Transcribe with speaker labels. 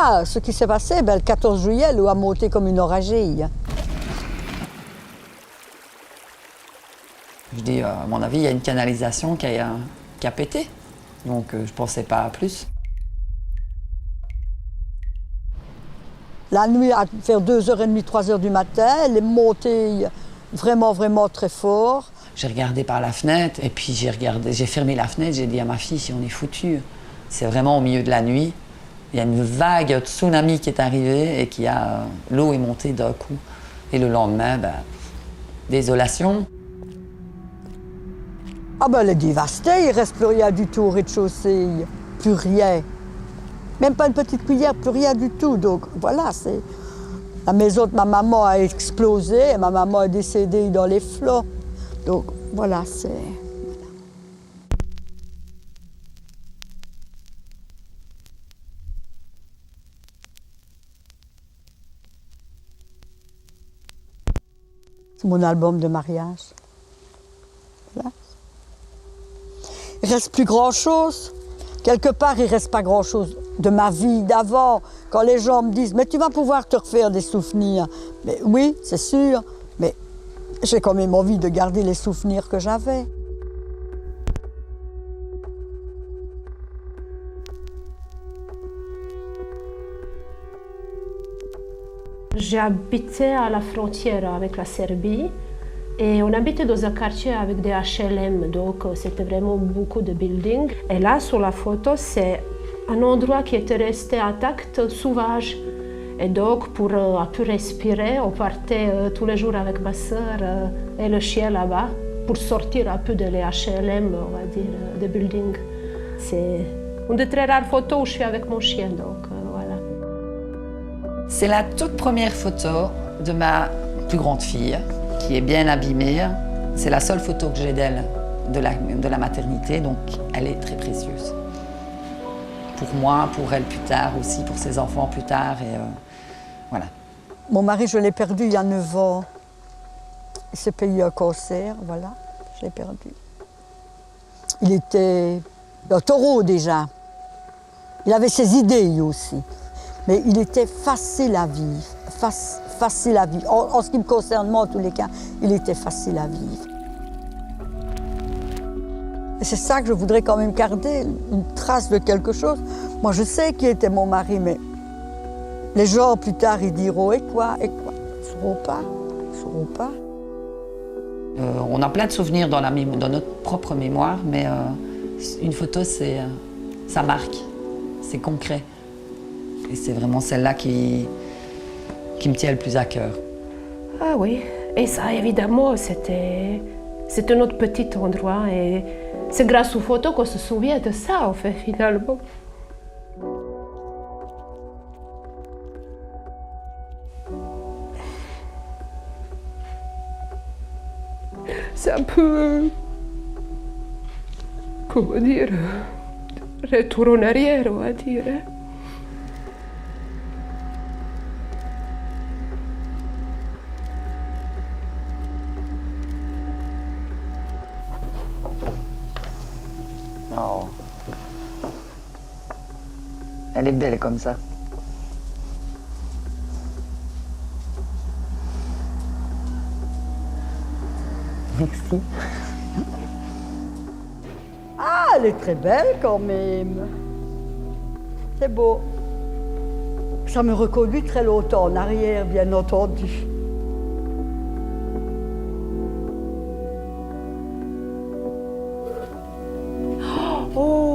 Speaker 1: Ah, ce qui s'est passé, ben, le 14 juillet, l'eau a monté comme une oragille.
Speaker 2: Je dis, à mon avis, il y a une canalisation qui a pété. Donc, je ne pensais pas à plus.
Speaker 1: La nuit, à faire 2h30, 3h du matin, elle est montée vraiment, vraiment très fort.
Speaker 2: J'ai regardé par la fenêtre et puis j'ai fermé la fenêtre, j'ai dit à ma fille, si on est foutu. C'est vraiment au milieu de la nuit. Il y a une vague de tsunami qui est arrivée et l'eau est montée d'un coup. Et le lendemain, ben, désolation.
Speaker 1: Ah ben elle est dévastée, il ne reste plus rien du tout au rez-de-chaussée. Plus rien. Même pas une petite cuillère, plus rien du tout. Donc voilà, c'est... La maison de ma maman a explosé et ma maman est décédée dans les flots. Donc voilà, c'est... C'est mon album de mariage. Voilà. Il ne reste plus grand-chose. Quelque part, il ne reste pas grand-chose de ma vie d'avant. Quand les gens me disent « mais tu vas pouvoir te refaire des souvenirs ». Mais oui, c'est sûr, mais j'ai quand même envie de garder les souvenirs que j'avais.
Speaker 3: J'ai habité à la frontière avec la Serbie et on habitait dans un quartier avec des HLM, donc c'était vraiment beaucoup de buildings. Et là, sur la photo, c'est un endroit qui était resté intact, sauvage. Et donc, pour un peu respirer, on partait tous les jours avec ma sœur et le chien là-bas pour sortir un peu de les HLM, on va dire, des buildings. C'est une des très rares photos où je suis avec mon chien, donc voilà.
Speaker 2: C'est la toute première photo de ma plus grande fille, qui est bien abîmée. C'est la seule photo que j'ai d'elle de la maternité, donc elle est très précieuse. Pour moi, pour elle plus tard aussi, pour ses enfants plus tard, et voilà.
Speaker 1: Mon mari, je l'ai perdu il y a 9 ans. Il s'est payé un cancer, voilà, je l'ai perdu. Il était un taureau déjà. Il avait ses idées lui aussi. Mais il était facile à vivre, facile à vivre. En ce qui me concerne, moi, en tous les cas, il était facile à vivre. Et c'est ça que je voudrais quand même garder, une trace de quelque chose. Moi, je sais qui était mon mari, mais les gens, plus tard, ils diront « et quoi, et quoi ?» Ils ne sauront pas, ils ne sauront pas.
Speaker 2: On a plein de souvenirs dans notre propre mémoire, mais une photo, ça marque, c'est concret. Et c'est vraiment celle-là qui me tient le plus à cœur.
Speaker 3: Ah oui, et ça évidemment, c'était notre petit endroit et c'est grâce aux photos qu'on se souvient de ça, en fait, finalement. C'est un peu, comment dire, retour en arrière, on va dire.
Speaker 2: Oh. Elle est belle comme ça. Merci.
Speaker 1: Ah, elle est très belle quand même. C'est beau. Ça me reconduit très longtemps en arrière, bien entendu.
Speaker 3: Oh,